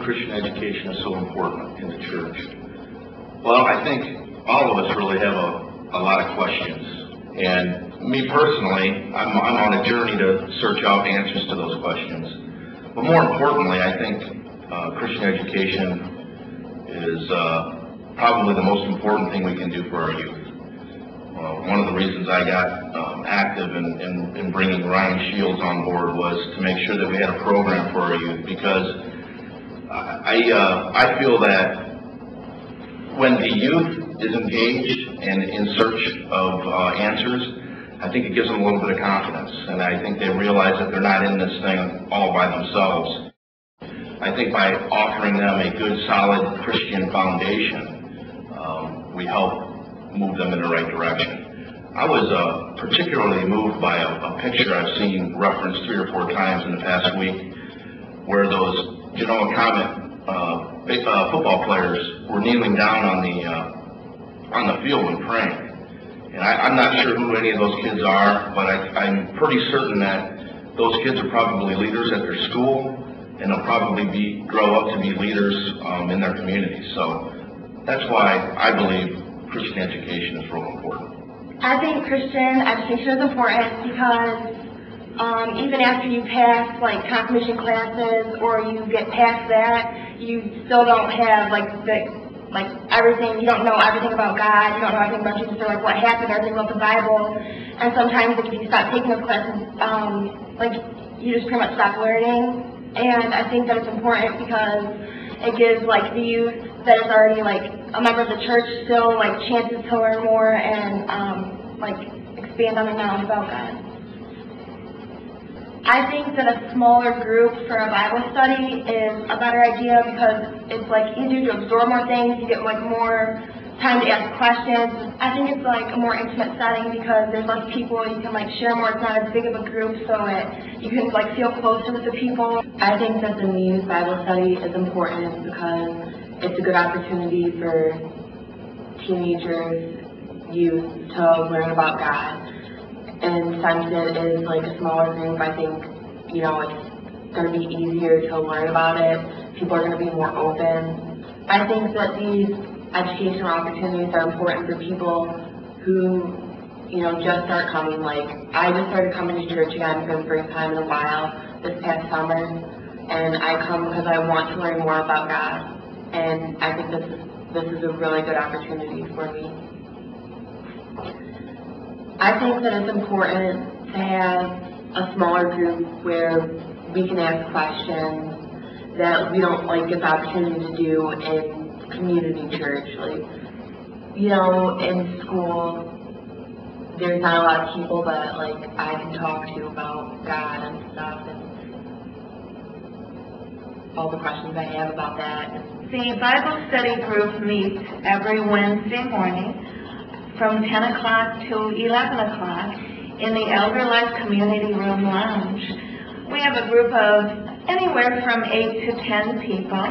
Christian education is so important in the church? Well, I think all of us really have a lot of questions. And me personally, I'm on a journey to search out answers to those questions. But more importantly, I think Christian education is probably the most important thing we can do for our youth. One of the reasons I got active in bringing Ryan Shields on board was to make sure that we had a program for our youth, because I feel that when the youth is engaged and in search of answers, I think it gives them a little bit of confidence, and I think they realize that they're not in this thing all by themselves. I think by offering them a good, solid Christian foundation, we help move them in the right direction. I was particularly moved by a picture I've seen referenced 3 or 4 times in the past week, where those Genoa Comet football players were kneeling down on the field and praying. And I'm not sure who any of those kids are, but I'm pretty certain that those kids are probably leaders at their school, and they'll probably grow up to be leaders in their community. So that's why I believe Christian education is real important. I think Christian education is important because even after you pass like confirmation classes or you get past that, you still don't have everything. You don't know everything about God. You don't know everything about Jesus or what happened, everything about the Bible. And sometimes if you stop taking those classes, you just pretty much stop learning. And I think that it's important because it gives the youth that is already a member of the church still chances to learn more and expand on their knowledge about God. I think that a smaller group for a Bible study is a better idea because it's easier to absorb more things. You get more time to ask questions. I think it's a more intimate setting because there's less people. You can share more. It's not as big of a group, so you can feel closer with the people. I think that the youth Bible study is important because it's a good opportunity for teenagers, youth to learn about God. And since it is a smaller group, I think, it's going to be easier to learn about it. People are going to be more open. I think that these educational opportunities are important for people who, just start coming. I just started coming to church again for the first time in a while this past summer. And I come because I want to learn more about God. And I think this is a really good opportunity for me. I think that it's important to have a smaller group where we can ask questions that we don't get the opportunity to do in community church. In school, there's not a lot of people that I can talk to about God and stuff, and all the questions I have about that. The Bible study group meets every Wednesday morning from 10 o'clock to 11 o'clock in the Elder Life Community Room Lounge. We have a group of anywhere from 8 to 10 people,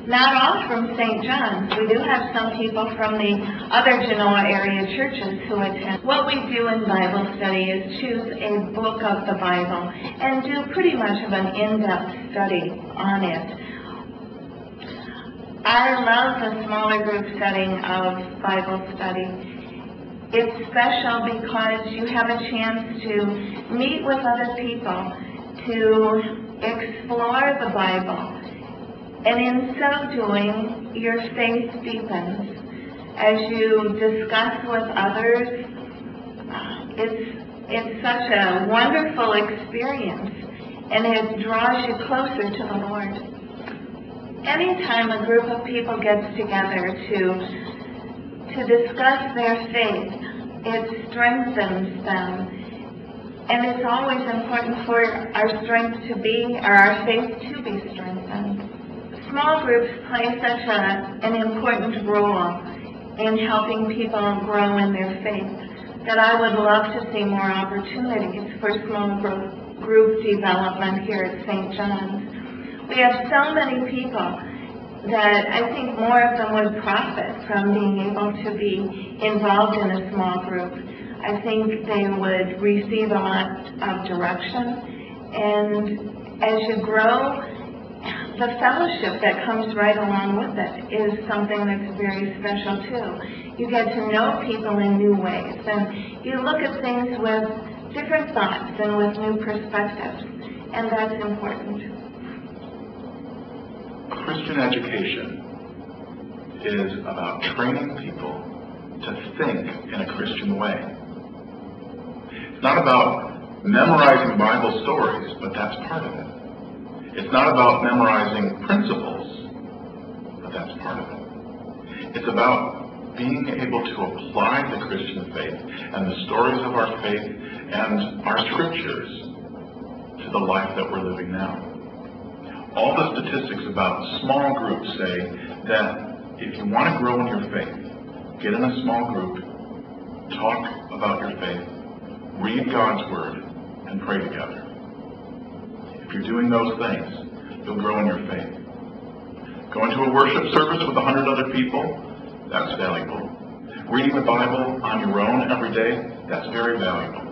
not all from St. John's. We do have some people from the other Genoa area churches who attend. What we do in Bible study is choose a book of the Bible and do pretty much of an in-depth study on it. I love the smaller group setting of Bible study. It's special because you have a chance to meet with other people, to explore the Bible, and in so doing, your faith deepens. As you discuss with others, it's such a wonderful experience, and it draws you closer to the Lord. Anytime a group of people gets together to discuss their faith, it strengthens them. And it's always important for our faith to be strengthened. Small groups play such an important role in helping people grow in their faith that I would love to see more opportunities for small group development here at St. John's. We have so many people that I think more of them would profit from being able to be involved in a small group. I think they would receive a lot of direction, and as you grow, the fellowship that comes right along with it is something that's very special too. You get to know people in new ways, and you look at things with different thoughts and with new perspectives, and that's important. Christian education is about training people to think in a Christian way. It's not about memorizing Bible stories, but that's part of it. It's not about memorizing principles, but that's part of it. It's about being able to apply the Christian faith and the stories of our faith and our scriptures to the life that we're living now. All the statistics about small groups say that if you want to grow in your faith, get in a small group, talk about your faith, read God's Word, and pray together. If you're doing those things, you'll grow in your faith. Going to a worship service with 100 other people, that's valuable. Reading the Bible on your own every day, that's very valuable.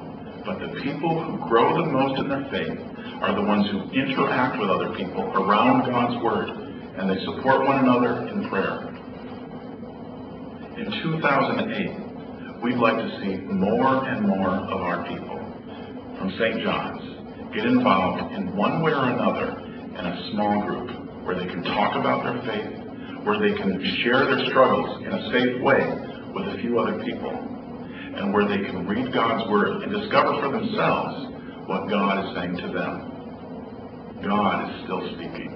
But the people who grow the most in their faith are the ones who interact with other people around God's Word, and they support one another in prayer. In 2008, we'd like to see more and more of our people from St. John's get involved in one way or another in a small group where they can talk about their faith, where they can share their struggles in a safe way with a few other people, and where they can read God's Word and discover for themselves what God is saying to them. God is still speaking.